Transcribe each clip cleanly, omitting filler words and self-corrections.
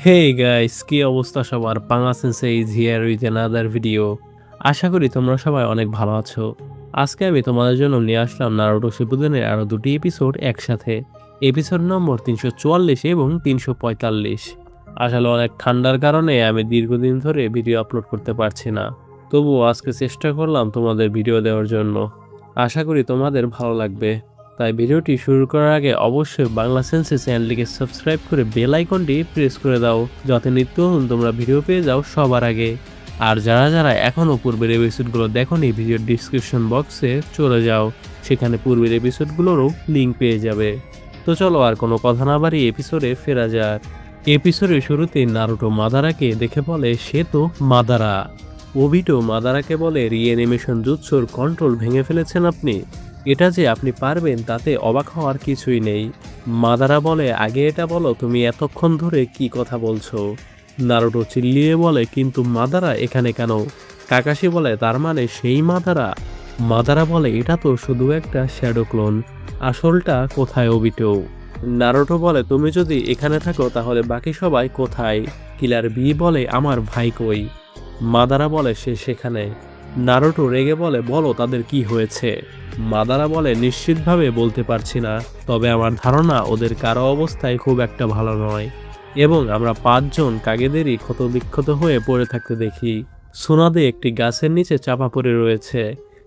Hey guys, কি অবস্থা সবার? Panga sensei is here with another video. আশা করি তোমরা সবাই অনেক ভালো আছো। আজকে আমি তোমাদের জন্য নিয়ে আসলাম নারুটো শিপুদেনের আরও দুটি এপিসোড একসাথে। এপিসোড নম্বর 344 এবং 345। আসলে অনেক ঠান্ডার কারণে আমি দীর্ঘদিন ধরে ভিডিও আপলোড করতে পারছি না। তবুও আজকে চেষ্টা করলাম তোমাদের ভিডিও দেওয়ার জন্য। আশা করি তোমাদের ভালো লাগবে। তাই ভিডিওটি শুরু করার আগে অবশ্যই বাংলা সেন্সে চ্যানেলটিকে সাবস্ক্রাইব করে বেল আইকনটি প্রেস করে দাও, যাতে নিত্য নতুন তোমরা ভিডিও পেয়ে যাও সবার আগে। আর যারা যারা এখনও পূর্বের এপিসোডগুলো দেখোনি, ভিডিওর ডিসক্রিপশন বক্সে চলে যাও, সেখানে পূর্বের এপিসোডগুলোরও লিঙ্ক পেয়ে যাবে। তো চলো আর কোনো কথা না বাড়িয়ে এপিসোডে ফেরা যাক। এপিসোডের শুরুতে নারুটো মাদারাকে দেখে বলে সে তো মাদারা। ওবিটো মাদারাকে বলে রিঅ্যানিমেশন জুৎসুর কন্ট্রোল ভেঙে ফেলেছেন আপনি। এটা যে আপনি পারবেন তাতে অবাক হওয়ার কিছুই নেই। মাদারা বলে আগে এটা বলো তুমি এতক্ষণ ধরে কি কথা বলছো। নারুটো চিল্লিয়ে বলে কিন্তু মাদারা এখানে কেন? কাকাশি বলে তার মানে সেই মাদারা? মাদারা বলে এটা তো শুধু একটা শ্যাডো ক্লোন, আসলটা কোথায় ওবিটো? নারুটো বলে তুমি যদি এখানে থাকো তাহলে বাকি সবাই কোথায়? কিলার বি বলে আমার ভাই কই? মাদারা বলে সে সেখানে। নারুটো রেগে বলে বলো তাদের কি হয়েছে? মাদারা বলে নিশ্চিতভাবে বলতে পারছি না, তবে আমার ধারণা ওদের কারো অবস্থায় খুব একটা ভালো নয়, এবং আমরা 5জন কাগেদেরই ক্ষতবিক্ষত হয়ে পড়ে থাকতে দেখি। সুনাদে একটি গাছের নিচে চাপা পড়ে রয়েছে।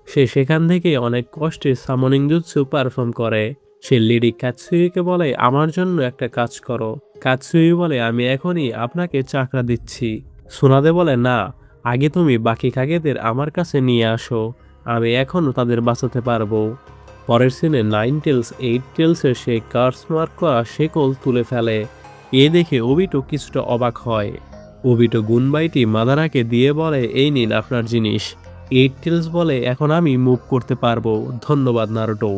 সে সেখান থেকে অনেক কষ্টে সামনিং জুৎসু পারফর্ম করে। সে লেডি কাতসুইকে বলে আমার জন্য একটা কাজ করো। কাতসুই বলে আমি এখনই আপনাকে চাকরা দিচ্ছি। সুনাদে বলে না, আগে তুমি বাকি কাগেদের আমার কাছে নিয়ে আসো, আমি এখনও তাদের বাঁচাতে পারবো। পরের সিনে 9 টেলস 8 টেলসের সেই কার্স মার্ক করা শেকল তুলে ফেলে। এ দেখে ওবিটো কিছুটা অবাক হয়। ওবিটো গুনবাইটি মাদারাকে দিয়ে বলে এই নিন আপনার জিনিস। 8 টেলস বলে এখন আমি মুভ করতে পারবো, ধন্যবাদ নারুটো,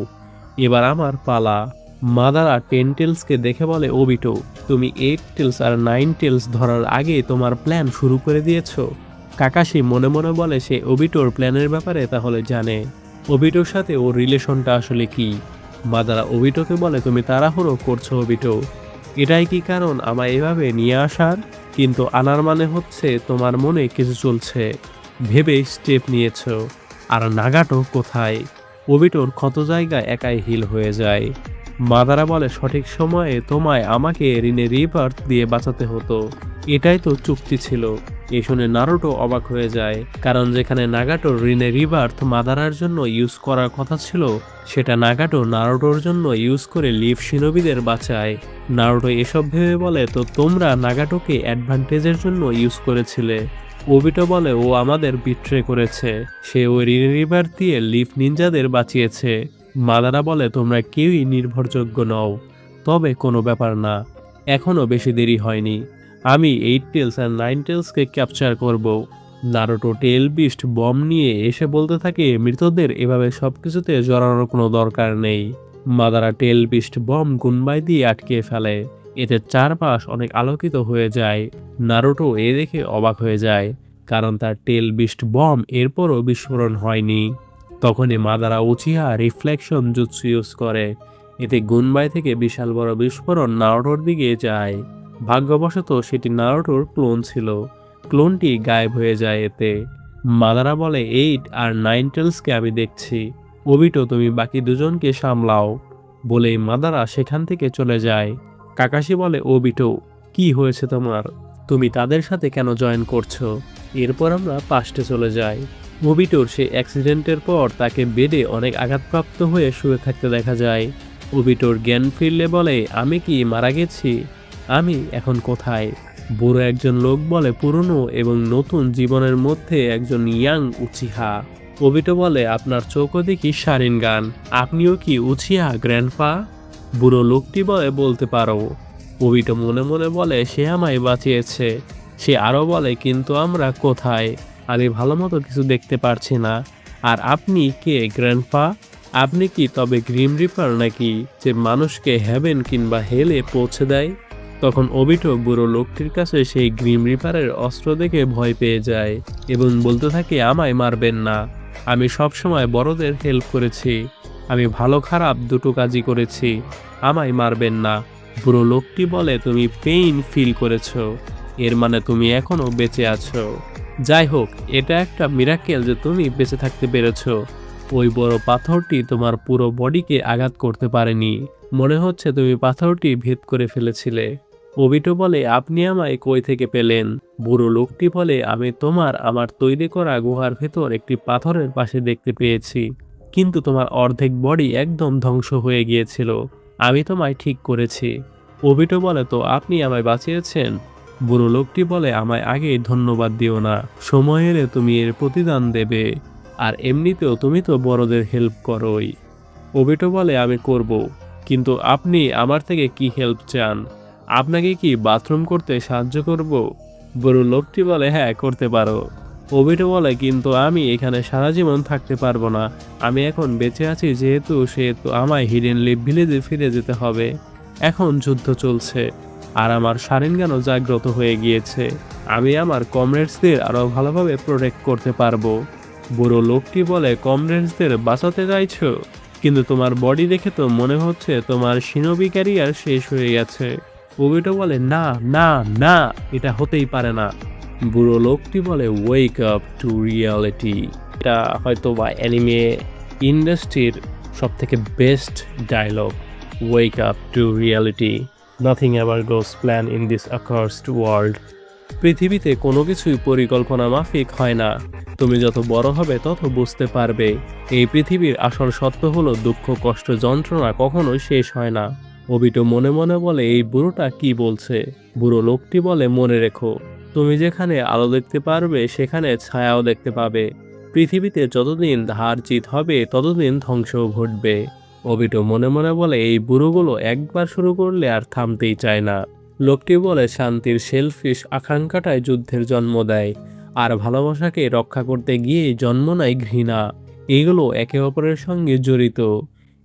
এবার আমার পালা। মাদারা 10 টেলসকে দেখে বলে ওবিটো তুমি 8 টেলস আর 9 টেলস ধরার আগে তোমার প্ল্যান শুরু করে দিয়েছো। কাকাশি মনে মনে বলে সে ওবিটোর প্ল্যানের ব্যাপারে তাহলে জানে। ওবিটোর সাথে ওর রিলেশনটা আসলে কি? মাদারা ওবিটোকে বলে তুমি তাড়াহুড়ো করছো ওবিটো, এটাই কি কারণ আমায় এভাবে নিয়ে আসার? কিন্তু আনার মানে হচ্ছে তোমার মনে কিছু চলছে ভেবে স্টেপ নিয়েছো। আর নাগাটো কোথায়? ওবিটোর ক্ষত জায়গায় একাই হিল হয়ে যায়। মাদারা বলে সঠিক সময়ে তোমায় আমাকে ঋণে রিবার্থ দিয়ে বাঁচাতে হতো, এটাই তো চুক্তি ছিল। এ শুনে নারুটো অবাক হয়ে যায়, কারণ যেখানে নাগাটোর ঋণে রিবার্থ মাদারার জন্য ইউজ করার কথা ছিল, সেটা নাগাটো নারুটোর জন্য ইউজ করে লিফ শিনোবিদের বাঁচায়। নারুটো এসব ভেবে বলে তো তোমরা নাগাটোকে অ্যাডভান্টেজের জন্য ইউজ করেছিলে। ওবিটো বলে ও আমাদের বিট্রে করেছে, সে ওই ঋণে রিবার্থ দিয়ে লিফ নিনজাদের বাঁচিয়েছে। মাদারা বলে তোমরা কেউই নির্ভরযোগ্য নও, তবে কোনো ব্যাপার না, এখনও বেশি দেরি হয়নি, আমি 8 টেলস আর 9 টেলসকে ক্যাপচার করব। নারুটো টেল বিস্ট বম নিয়ে এসে বলতে থাকে মৃতদের এভাবে সবকিছুতে জড়ানোর কোনো দরকার নেই। মাদারা টেল বিস্ট বম গুনবাই দিয়ে আটকে ফেলে, এতে চারপাশ অনেক আলোকিত হয়ে যায়। নারুটো এ দেখে অবাক হয়ে যায়, কারণ তার টেল বিস্ট বম এরপরও বিস্ফোরণ হয়নি। তখনই Madara Uchiha reflection jutsu use করে, এতে গুনবাই থেকে বিশাল বড় বিস্ফোরণ নারুটোর দিকে যায়। ভাগ্যবশত সেটি নারুটোর ক্লোন ছিল, ক্লোনটি গায়েব হয়ে যায় এতে। মাদারা বলে 8 আর 9 টেলসকে আমি দেখছি, ওবিটো তুমি বাকি দুজনকে সামলাও, বলেই মাদারা সেখান থেকে চলে যায়। কাকাশি বলে ওবিটো কি হয়েছে তোমার, তুমি তাদের সাথে কেন জয়েন করছো? এরপর আমরা পাস্টে চলে যাই। ওবিটোর সেই অ্যাক্সিডেন্টের পর তাকে বেডে অনেক আঘাতপ্রাপ্ত হয়ে শুয়ে থাকতে দেখা যায়। ওবিটোর জ্ঞান ফিরলে বলে আমি কি মারা গেছি? আমি এখন কোথায়? বুড়ো একজন লোক বলে পুরনো এবং নতুন জীবনের মধ্যে একজন ইয়াং উচিহা। ওবিটো বলে আপনার চোখও দেখি শারিনগান, আপনিও কি উচিহা গ্র্যান্ডপা? বুড়ো লোকটি বলে বলতে পারো। ওবিটো মনে মনে বলে সে আমায় বাঁচিয়েছে। সে আরও বলে কিন্তু আমরা কোথায়? আমি ভালো মতো কিছু দেখতে পারছি না। আর আপনি কে গ্র্যান্ডপা? আপনি কি তবে গ্রিম রিপার নাকি, যে মানুষকে হেভেন কিংবা হেলে পৌঁছে দেয়? তখন ওবিটো বুড়ো লোকটির কাছে সেই গ্রিম রিপারের অস্ত্র দেখে ভয় পেয়ে যায় এবং বলতে থাকে আমায় মারবেন না, আমি সবসময় বড়দের হেল্প করেছি, আমি ভালো খারাপ দুটো কাজই করেছি, আমায় মারবেন না। বুড়ো লোকটি বলে, তুমি পেইন ফিল করেছো, এর মানে তুমি এখনো বেঁচে আছো। যাই হোক, এটা একটা মিরাকেল যে তুমি বেঁচে থাকতে পেরেছো। ওই বড় পাথরটি তোমার পুরো বডিকে আঘাত করতে পারেনি। মনে হচ্ছে তুমি পাথরটি ভেদ করে ফেলেছিলে। ওবিটো বলে, আপনি আমায় কই থেকে পেলেন? বুড়ো লোকটি বলে, আমি আমার তৈরি করা গুহার ভেতর একটি পাথরের পাশে দেখতে পেয়েছি, কিন্তু তোমার অর্ধেক বডি একদম ধ্বংস হয়ে গিয়েছিল। আমি তোমায় ঠিক করেছি। ওবিটো বলে, তো আপনি আমায় বাঁচিয়েছেন? বুড়ো লোকটি বলে, আমায় আগেই ধন্যবাদ দিও না, সময় এলে তুমি এর প্রতিদান দেবে। আর এমনিতেও তুমি তো বড়দের হেল্প করোই। ওবিটো বলে, আমি করব, কিন্তু আপনি আমার থেকে কি হেল্প চান? আপনাকে কি বাথরুম করতে সাহায্য করব? বুড়ো লোকটি বলে, হ্যাঁ, করতে পারো। ওবিটো বলে, কিন্তু আমি এখানে সারা জীবন থাকতে পারবো না। আমি এখন বেঁচে আছি সেহেতু আমায় হিডেন লিভ ভিলেজে ফিরে যেতে হবে। এখন যুদ্ধ চলছে, আর আমার শারিনগানও জাগ্রত হয়ে গিয়েছে। আমি আমার কমরেডসদের আরো ভালোভাবে প্রোটেক্ট করতে পারবো। বুড়ো লোকটি বলে, কমরেডসদের বাঁচাতে চাইছো? কিন্তু তোমার বডি দেখে তো মনে হচ্ছে তোমার শিনোবি ক্যারিয়ার শেষ হয়ে গেছে। ওবিটো বলে, না না না, এটা হতেই পারে না। বুড়ো লোকটি বলে, ওয়েক আপ টু রিয়ালিটি। এটা হয়তো বা অ্যানিমে ইন্ডাস্ট্রির সব থেকে best dialogue. Wake up to reality, nothing ever goes plan in this accursed world. পৃথিবীতে কোনো কিছুই পরিকল্পনা মাফিক হয় না। তুমি যত বড় হবে তত বুঝতে পারবে এই পৃথিবীর আসল সত্য হলো দুঃখ, কষ্ট, যন্ত্রণা কখনোই শেষ হয় না। ওবিটো মনে মনে বলে, এই বুড়োটা কি বলছে? বুড়ো লোকটি বলে, মনে রেখো, তুমি যেখানে আলো দেখতে পারবে সেখানে ছায়াও দেখতে পাবে। পৃথিবীতে যতদিন হার জিত হবে ততদিন ধ্বংসও ঘটবে। ওবিটো মনে মনে বলে, এই বুড়োগুলো একবার শুরু করলে আর থামতেই চায় না। লোকটি বলে, শান্তির সেলফিশ আকাঙ্ক্ষাটাই যুদ্ধের জন্ম দেয়, আর ভালোবাসাকে রক্ষা করতে গিয়েই জন্ম নেয় ঘৃণা। এগুলো একে অপরের সঙ্গে জড়িত,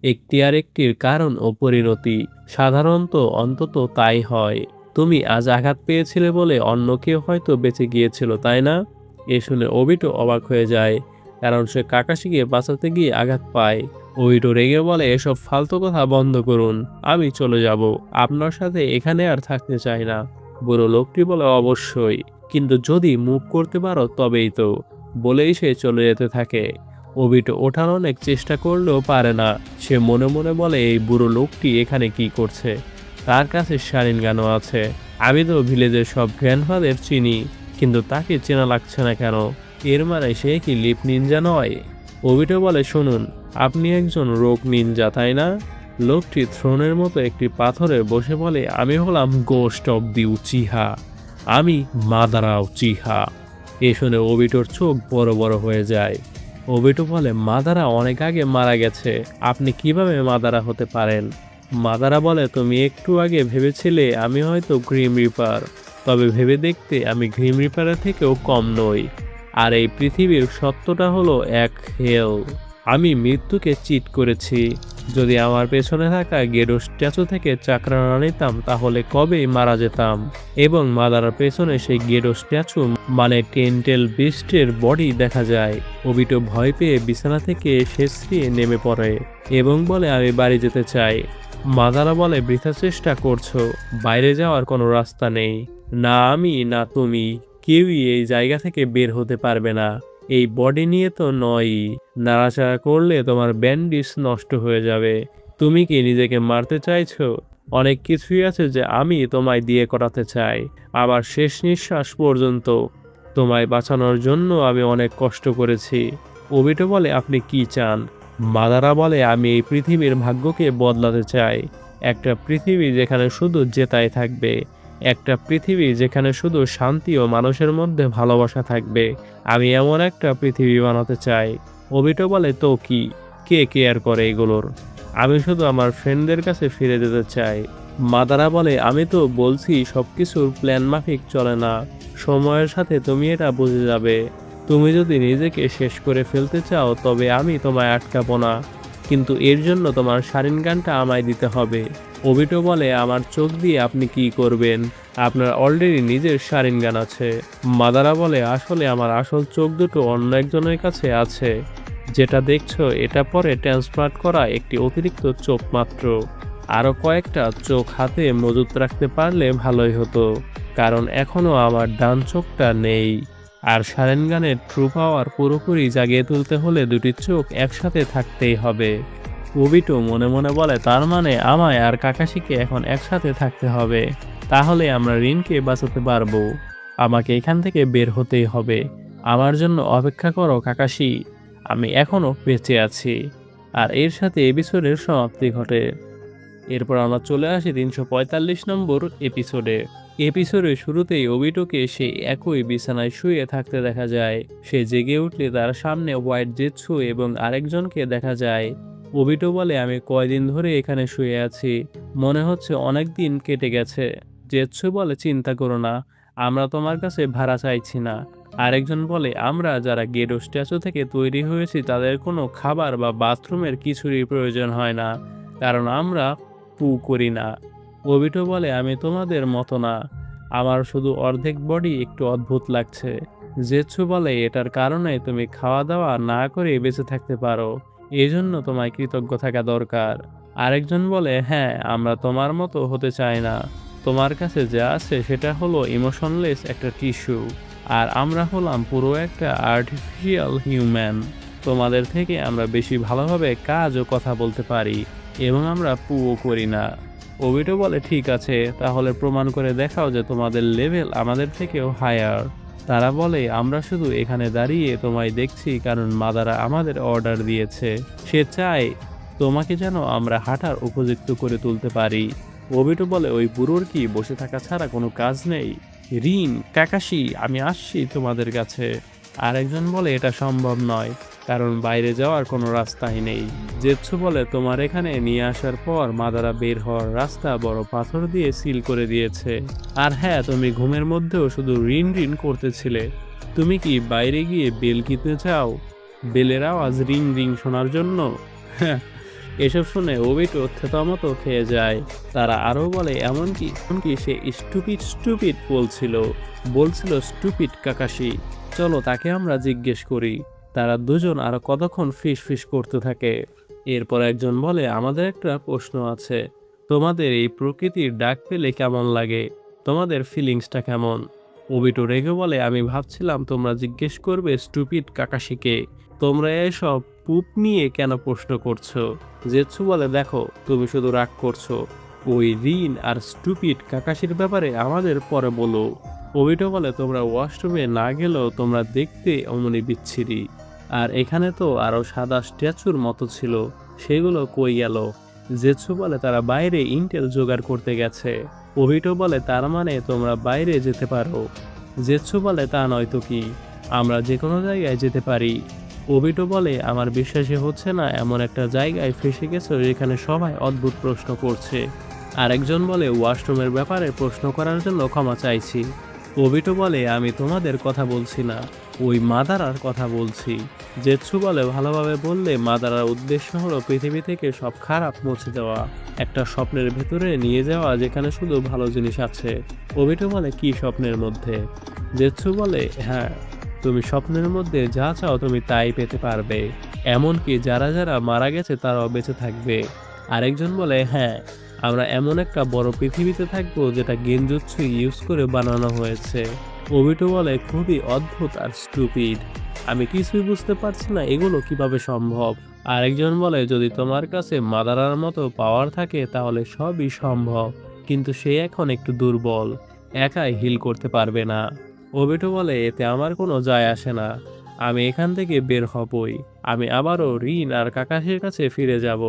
একটি আরেকটির কারণ ও পরিণতি। সাধারণত অন্তত তাই হয়। তুমি আজ আঘাত পেয়েছিলে বলে অন্য কেউ হয়তো বেঁচে গিয়েছিল, তাই না? এ শুনে ওবিটো অবাক হয়ে যায়, কারণ সে কাকাশিকে বাঁচাতে গিয়ে আঘাত পায়। ওবিটো রেগে বলে, এসব ফালতু কথা বন্ধ করুন, আমি চলে যাব। আপনার সাথে এখানে আর থাকতে চাই না। বুড়ো লোকটি বলে, অবশ্যই, কিন্তু যদি মুভ করতে পারো তবেই তো। বলেই সে চলে যেতে থাকে। ওবিটো ওঠার অনেক চেষ্টা করলেও পারে না। সে মনে মনে বলে, এই বুড়ো লোকটি এখানে কি করছে? তার কাছে শারিনগানও আছে। আমি তো ভিলেজের সব গ্র্যান্ডফাদার চিনি, কিন্তু তাকে চেনা লাগছে না কেন? এর মানে সে কি লিপ নিনজা নয়? ওবিটো বলে, শুনুন, আপনি একজন রোগ নিনজা, তাই না? লোকটি থ্রোনের মতো একটি পাথরে বসে বলে, আমি হলাম গোস্ট অব দি উচিহা। আমি মাদারা উচিহা। এ শুনে ওবিটোর চোখ বড় বড় হয়ে যায়। ওবিটো বলে, মাদারা অনেক আগে মারা গেছে, আপনি কিভাবে মাদারা হতে পারেন? মাদারা বলে, তুমি একটু আগে ভেবেছিলে আমি হয়তো গ্রিম রিপার, তবে ভেবে দেখতে আমি গ্রিম রিপারের থেকেও কম নই। আর এই পৃথিবীর সত্যটা হলো এক হেল। আমি মৃত্যুকে চিট করেছি। যদি আমার পেছনে থাকা গেডো স্ট্যাচু থেকে চাকরা না নিতাম তাহলে কবেই মারা যেতাম। এবং মাদারার পেছনে সেই গেডো স্ট্যাচু মানে টেন্টেল বিস্টের বডি দেখা যায়। ওবিটো ভয় পেয়ে বিছানা থেকে শেষরিয়ে নেমে পড়ে এবং বলে, আমি বাড়ি যেতে চাই। মাদারা বলে, বৃথা চেষ্টা করছো, বাইরে যাওয়ার কোনো রাস্তা নেই। না আমি না তুমি কেউই এই জায়গা থেকে বের হতে পারবে না। এই বডি নিয়ে তো নয়ই, নাড়াচাড়া করলে তোমার ব্যান্ডিজ নষ্ট হয়ে যাবে। তুমি কি নিজেকে মারতে চাইছো? অনেক কিছুই আছে যে আমি তোমায় দিয়ে করাতে চাই। আমার শেষ নিঃশ্বাস পর্যন্ত তোমায় বাঁচানোর জন্য আমি অনেক কষ্ট করেছি। ওবিটো বলে, আপনি কি চান? মাদারা বলে, আমি এই পৃথিবীর ভাগ্যকে বদলাতে চাই। একটা পৃথিবী যেখানে শুধু জেতাই থাকবে, একটা পৃথিবী যেখানে শুধু শান্তি ও মানুষের মধ্যে ভালোবাসা থাকবে। আমি এমন একটা পৃথিবী বানাতে চাই। ওবিটো বলে, তো কি, কে কেয়ার করে এগুলোর? আমি শুধু আমার ফ্রেন্ডদের কাছে ফিরে যেতে চাই। মাদারা বলে, আমি তো বলছি সবকিছুর প্ল্যান মাফিক চলে না। সময়ের সাথে তুমি এটা বুঝে যাবে। তুমি যদি নিজেকে শেষ করে ফেলতে চাও তবে আমি তোমায় আটকাবো না, কিন্তু এর জন্য তোমার শারিনগানটা আমায় দিতে হবে। ওবিটো বলে, আমার চোখ দিয়ে আপনি কি করবেন? আপনার অলরেডি নিজের শারিনগান আছে। মাদারা বলে, আসলে আমার আসল চোখ দুটো অন্য একজনের কাছে আছে। যেটা দেখছো এটা পরে ট্রান্সপ্লান্ট করা একটি অতিরিক্ত চোখ মাত্র। আরও কয়েকটা চোখ হাতে মজুত রাখতে পারলে ভালোই হতো, কারণ এখনও আমার ডান চোখটা নেই। আর শারেনগানের ট্রু পাওয়ার পুরোপুরি জাগিয়ে তুলতে হলে দুটি চোখ একসাথে থাকতেই হবে। ওবিটো মনে মনে বলে, তার মানে আমায় আর কাকাশিকে এখন একসাথে থাকতে হবে, তাহলে আমরা রিনকে বাঁচাতে পারবো। আমাকে এখান থেকে বের হতেই হবে। আমার জন্য অপেক্ষা করো কাকাশি, আমি এখনো বেঁচে আছি। আর এর সাথে এপিসোডের সমাপ্তি ঘটে। এরপর আমরা চলে আসি 345 নম্বর এপিসোডে। এপিসোডের শুরুতেই ওবিটোকে সেই একই বিছানায় শুয়ে থাকতে দেখা যায়। সে জেগে উঠলে তার সামনে হোয়াইট জেৎসু এবং আরেকজনকে দেখা যায়। ওবিটো বলে, আমি কয়দিন ধরে এখানে শুয়ে আছি, মনে হচ্ছে অনেক দিন কেটে গেছে। জেৎসু বলে, চিন্তা করো না, আমরা তোমার কাছে ভাড়া চাইছি না। আরেকজন বলে, আমরা যারা গেডো স্ট্যাচু থেকে তৈরি হয়েছি তাদের কোনো খাবার বা বাথরুমের কিছুরই প্রয়োজন হয় না, কারণ আমরা পু করি না। ওবিটো বলে, আমি তোমাদের মতো না, আমার শুধু অর্ধেক বডি একটু অদ্ভুত লাগছে। জেৎসু বলে, এটার কারণে তুমি খাওয়া দাওয়া না করে বেঁচে থাকতে পারো, এই জন্য তোমায় কৃতজ্ঞ থাকা দরকার। আরেকজন বলে, হ্যাঁ, আমরা তোমার মতো হতে চাই না, তোমার কাছে যা আছে সেটা হলো ইমোশনলেস একটা টিস্যু, আর আমরা হলাম পুরো একটা আর্টিফিশিয়াল হিউম্যান। তোমাদের থেকে আমরা বেশি ভালোভাবে কাজ ও কথা বলতে পারি, এবং আমরা পুও করি না। ওবিটো বলে, ঠিক আছে, তাহলে প্রমাণ করে দেখাও যে তোমাদের লেভেল আমাদের থেকেও হায়ার। তারা বলে, আমরা শুধু এখানে দাঁড়িয়ে তোমায় দেখছি কারণ মাদারা আমাদের অর্ডার দিয়েছে, সে চায় তোমাকে যেন আমরা হাঁটার উপযুক্ত করে তুলতে পারি। ওবিটো বলে, ওই বুড়োর কি বসে থাকা ছাড়া কোনো কাজ নেই? রিন, কাকাশি, আমি আসছি তোমাদের কাছে। আরেকজন বলে, এটা সম্ভব নয়, কারণ বাইরে যাওয়ার কোনো রাস্তাই নেই। জেৎসু বলে, তোমার এখানে নিয়ে আসার পর মাদারা বের হওয়ার রাস্তা বড় পাথর দিয়ে সিল করে দিয়েছে। আর হ্যাঁ, তুমি ঘুমের মধ্যেও শুধু রিন রিন করতেছিলে। তুমি কি বাইরে গিয়ে বেল কিনতে চাও, বেলের আওয়াজ রিং রিং শোনার জন্য? হ্যাঁ, এসব শুনে ওবিটো থেতমতো খেয়ে যায়। তারা আরও বলে, এমনকি সে স্টুপিড স্টুপিড বলছিল স্টুপিড কাকাশি, চলো তাকে আমরা জিজ্ঞেস করি। তারা দুজন আরো কতক্ষণ ফিস ফিস করতে থাকে। এরপর একজন বলে, আমাদের একটা প্রশ্ন আছে, তোমাদের এই প্রকৃতির ডাক পেলে কেমন লাগে, তোমাদের ফিলিংসটা কেমন? ওবিটো রেগে বলে, আমি ভাবছিলাম তোমরা জিজ্ঞেস করবে স্টুপিড কাকাশিকে, তোমরা এসব পুপ নিয়ে কেন প্রশ্ন করছো? জেৎসু বলে, দেখো, তুমি শুধু রাগ করছো, ওই রিন আর স্টুপিড কাকাশির ব্যাপারে আমাদের পরে বলো। ওবিটো বলে, তোমরা ওয়াশরুমে না গেলেও তোমরা দেখতে অমনি বিচ্ছিরি, আর এখানে তো আরো সাদা স্ট্যাচুর মতো ছিল, সেগুলো কই গেল? জেৎসু বলে, তারা বাইরে ইন্টেল জোগাড় করতে গেছে। ওবিটো বলে, তার মানে তোমরা বাইরে যেতে পারো? জেৎসু বলে, তা নয়তো কি, আমরা যে কোনো জায়গায় যেতে পারি। ওবিটো বলে, আমার বিশ্বাসই হচ্ছে না এমন একটা জায়গায় ফেসে গেছো যেখানে সবাই অদ্ভুত প্রশ্ন করছে। আরেকজন বলে, ওয়াশরুমের ব্যাপারে প্রশ্ন করার জন্য ক্ষমা চাইছি। ওবিটো বলে, আমি তোমাদের কথা বলছি না, ওই মাদারার কথা বলছি। জেৎসু বলে, ভালোভাবে বললে মাদারার উদ্দেশ্য হলো পৃথিবী থেকে সব খারাপ মুছে দেওয়া, একটা স্বপ্নের ভেতরে নিয়ে যাওয়া যেখানে শুধু ভালো জিনিস আছে। ওবিটো বলে, কি স্বপ্নের মধ্যে? জেৎসু বলে, হ্যাঁ, তুমি স্বপ্নের মধ্যে যা চাও তুমি তাই পেতে পারবে, এমনকি যারা যারা মারা গেছে তারাও বেঁচে থাকবে। আরেকজন বলে, হ্যাঁ, আমরা এমন একটা বড় পৃথিবীতে থাকবো যেটা গেনজুৎসু ইউজ করে বানানো হয়েছে। ওবিটো বলে, খুবই অদ্ভুত আর স্টুপিড, আমি কিছুই বুঝতে পারছি না এগুলো কিভাবে সম্ভব। আরেকজন বলে, যদি তোমার কাছে মাদারার মতো পাওয়ার থাকে তাহলে সবই সম্ভব, কিন্তু সে এখন একটু দুর্বল, একাই হিল করতে পারবে না। ওবিটো বলে, এতে আমার কোনো যায় আসে না, আমি এখান থেকে বের হবই, আমি আবারও রিন আর কাকাশির কাছে ফিরে যাব,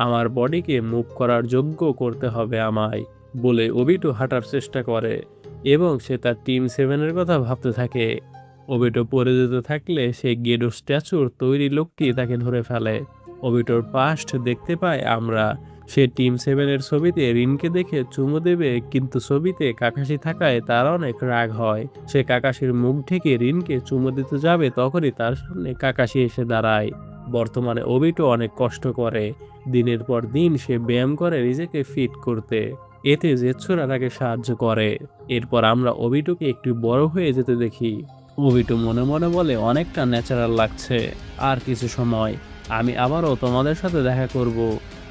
আমার বডিকে মুভ করার যোগ্য করতে হবে আমায়, বলে ওবিটো হাঁটার চেষ্টা করে এবং সে তার টিম 7-এর কথা ভাবতে থাকে। ওবিটো পড়ে যেতে থাকলে সেই গেডো স্ট্যাচুর তৈরি লোকটি তাকে ধরে ফেলে। ওবিটোর পাস্ট দেখতে পাই আমরা, সে টিম 7-এর ছবিতে রিনকে দেখে চুমু দেবে, কিন্তু ছবিতে কাকাশি থাকায় তার অনেক রাগ হয়। সে কাকাশির মুখ ঢেকে রিনকে চুমু দিতে যাবে, তখনই তার সামনে কাকাশি এসে দাঁড়ায়। বর্তমানে ওবিটো অনেক কষ্ট করে, দিনের পর দিন সে ব্যায়াম করে নিজেকে ফিট করতে, এতে জেৎসুরা তাকে সাহায্য করে। এরপর আমরা ওবিটোকে একটু বড় হয়ে যেতে দেখি। ওবিটো মনে মনে বলে, অনেকটা ন্যাচারাল লাগছে, আর কিছু সময় আমি আবারও তোমাদের সাথে দেখা করব,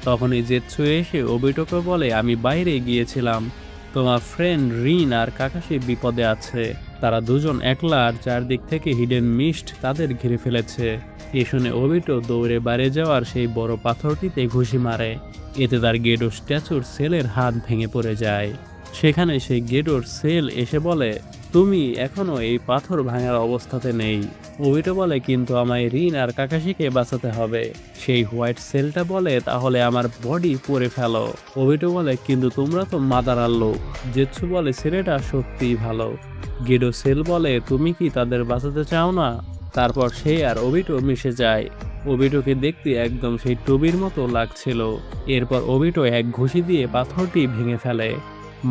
তখনই জেৎসু এসে ওবিটোকে বলে, আমি বাইরে গিয়েছিলাম, তোমার ফ্রেন্ড রিন আর কাকাশি বিপদে আছে। তারা দুজন একলা আর চারদিক থেকে হিডেন মিস্ট তাদের ঘিরে ফেলেছে। এ শুনে ওবিটো দৌড়ে বাইরে যাওয়ার সেই বড় পাথরটিতে ঘুষি মারে। এতে তার গেডো স্ট্যাচুর সেলের হাত ভেঙে পড়ে যায়। সেখানে সেই গেডোর সেল এসে বলে, তুমি এখনো এই পাথর ভাঙার অবস্থাতে নেই। ওবিটো বলে, কিন্তু আমায় রিন আর কাকাশিকে বাঁচাতে হবে। সেই হোয়াইট সেলটা বলে, তাহলে আমার বডি পরে ফেলো। ওবিটো বলে, কিন্তু তোমরা তো মাদারার লোক। জেৎসু বলে, ছেলেটা সত্যিই ভালো। গেডো সেল বলে, তুমি কি তাদের বাঁচাতে চাও না? তারপর সে আর ওবিটো মিশে যায়। ওবিটোকে দেখতে একদম সেই টবির মতো লাগছিল। এরপর ওবিটো এক ঘুষি দিয়ে পাথরটি ভেঙে ফেলে।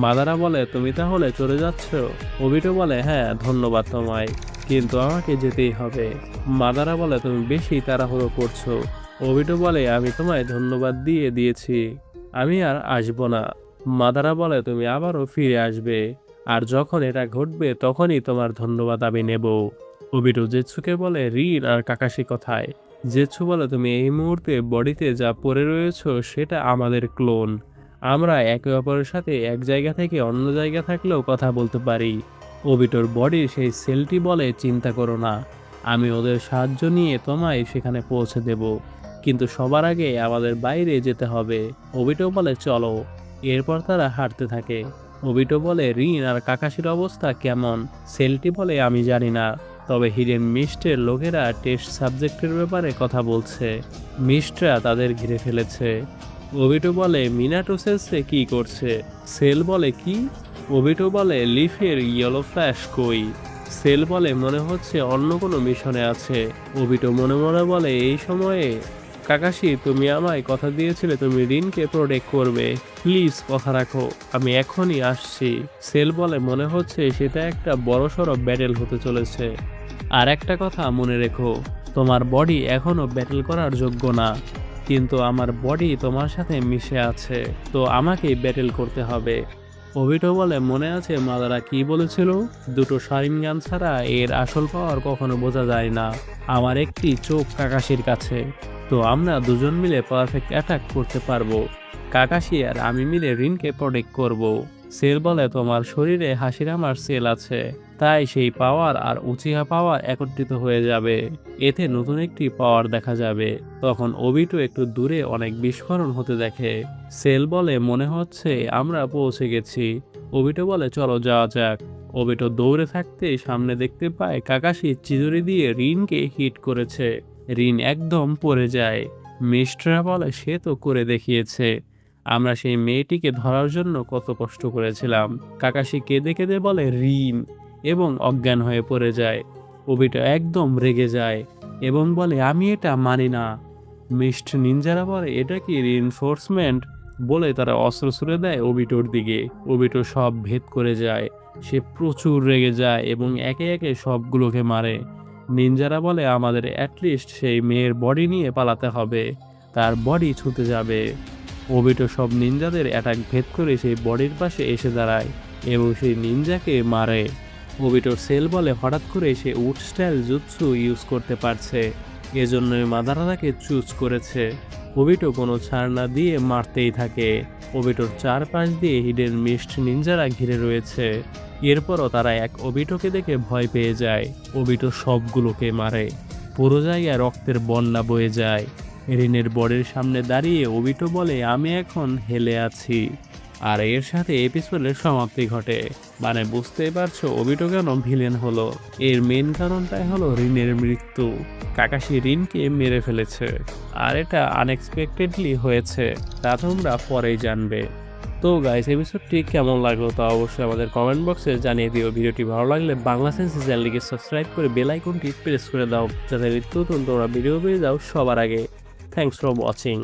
মাদারা বলে, তুমি তাহলে চলে যাচ্ছ? ওবিটো বলে, হ্যাঁ ধন্যবাদ তোমায়, কিন্তু আমাকে যেতেই হবে। মাদারা বলে, তুমি বেশি তাড়াহুড়ো করছো। ওবিটো বলে, আমি তোমায় ধন্যবাদ দিয়েছি, আমি আর আসবো না। মাদারা বলে, তুমি আবারও ফিরে আসবে, আর যখন এটা ঘটবে তখনই তোমার ধন্যবাদ আমি নেব। ওবিটো জেৎসুকে বলে, রিন আর কাকাশি কোথায়? জেৎসু বলে, তুমি এই মুহূর্তে বডিতে যা পড়ে রয়েছো সেটা আমাদের ক্লোন। আমরা একে অপরের সাথে এক জায়গা থেকে অন্য জায়গা থাকলেও কথা বলতে পারি। ওবিটোর বডির সেই সেলটি বলে, চিন্তা করো না, আমি ওদের সাহায্য নিয়ে তোমায় সেখানে পৌঁছে দেব, কিন্তু সবার আগে আমাদের বাইরে যেতে হবে। ওবিটো বলে, চলো। এরপর তারা হাঁটতে থাকে। ওবিটো বলে, রিন আর কাকাশির অবস্থা কেমন? সেলটি বলে, আমি জানি না, তবে হিডেন মিস্টের লোকেরা টেস্ট সাবজেক্টের ব্যাপারে কথা বলছে। মিস্টরা তাদের ঘিরে ফেলেছে। ওবিটো বলে, মিনাটো সেলসে কি করছে? সেল বলে, কি? ওবিটো বলে, লিফের ইয়েলো ফ্ল্যাশ কই? সেল বলে, মনে হচ্ছে অন্য কোনো মিশনে আছে। ওবিটো মনে মনে বলে, এই সময়ে কাকাশি, তুমি আমায় কথা দিয়েছিলে তুমি রিনকে প্রোটেক্ট করবে, প্লিজ কথা রাখো, আমি এখনই আসছি। সেল বলে, মনে হচ্ছে সেটা একটা বড়সড় ব্যাটেল হতে চলেছে। আর একটা কথা মনে রেখো, তোমার বডি এখনো ব্যাটেল করার যোগ্য না, কিন্তু আমার বডি তোমার সাথে মিশে আছে, তো আমাকেই ব্যাটেল করতে হবে। ওবিটো বলে, মনে আছে মাদারা কি বলেছিল? দুটো শারিনগান ছাড়া এর আসল পাওয়ার কখনো বোঝা যায় না। আমার একটি চোখ কাকাশির কাছে, তো আমরা দুজন মিলে পারফেক্ট অ্যাটাক করতে পারবো। কাকাশি আর আমি মিলে রিনকে প্রোটেক্ট করব। সেল বলে, তোমার শরীরে হাসিরামার সেল আছে, তাই সেই পাওয়ার আর উচিহা পাওয়ার একত্রিত হয়ে যাবে, এতে নতুন একটি পাওয়ার দেখা যাবে। তখন ওবিটো একটু দূরে অনেক বিস্ফোরণ হতে দেখে। সেল বলে, মনে হচ্ছে আমরা পৌঁছে গেছি। ওবিটো বলে, চলো যাওয়া যাক। ওবিটো দৌড়ে থাকতেই সামনে দেখতে পায় কাকাশি চিজুরি দিয়ে রিনকে হিট করেছে। রিন একদম পড়ে যায়। মিস্ট্রা বলে, সে তো করে দেখিয়েছে, আমরা সেই মেয়েটিকে ধরার জন্য কত কষ্ট করেছিলাম। কাকাশি কেঁদে কেঁদে বলে, রিন, এবং অজ্ঞান হয়ে পড়ে যায়। ওবিটো একদম রেগে যায় এবং বলে, আমি এটা মানি না। মিস্ট নিনজারা বলে, এটা কি রিইনফোর্সমেন্ট? বলে তারা অস্ত্র ছুড়ে দেয় ওবিটোর দিকে। ওবিটো সব ভেদ করে যায়। সে প্রচুর রেগে যায় এবং একে একে সবগুলোকে মারে। নিনজারা বলে, আমাদের অ্যাটলিস্ট সেই মেয়ের বডি নিয়ে পালাতে হবে, তার বডি ছুঁতে যাবে। ওবিটো সব নিনজাদের অ্যাটাক ভেদ করে সেই বডির পাশে এসে দাঁড়ায় এবং সেই নিনজাকে মারে। ওবিটোর সেল বলে, হঠাৎ করে সে উড স্টাইল জুৎসু ইউজ করতে পারছে, এজন্যই মাদারা তাকে চুজ করেছে। ওবিটো কোনো ছাড় না দিয়ে মারতেই থাকে। ওবিটোর চারপাশ দিয়ে হিডেন মিস্ট নিনজারা ঘিরে রয়েছে। এরপরও তারা এক ওবিটোকে দেখে ভয় পেয়ে যায়। ওবিটো সবগুলোকে মারে। পুরো জায়গায় রক্তের বন্যা বয়ে যায়। রিনের বডির সামনে দাঁড়িয়ে ওবিটো বলে, আমি এখন হেলে আছি। আর এর সাথে এপিসোডের সমাপ্তি ঘটে। মানে বুঝতেই পারছো ওবিটো কেন ভিলেন হলো। এর মেন কারণটাই হলো রিনের মৃত্যু। কাকাশি রিনকে মেরে ফেলেছে, আর এটা আনএক্সপেক্টেডলি হয়েছে, তা তোমরা পরেই জানবে। তো গাইস, এপিসোডটি কেমন লাগলো তা অবশ্যই আমাদের কমেন্ট বক্সে জানিয়ে দিও। ভিডিওটি ভালো লাগলে বাংলা সেন্সি চ্যানেলটিকে সাবস্ক্রাইব করে বেল আইকনটি প্রেস করে দাও, যাতে নতুন তোমরা ভিডিও পেয়ে যাও সবার আগে। Thanks for watching.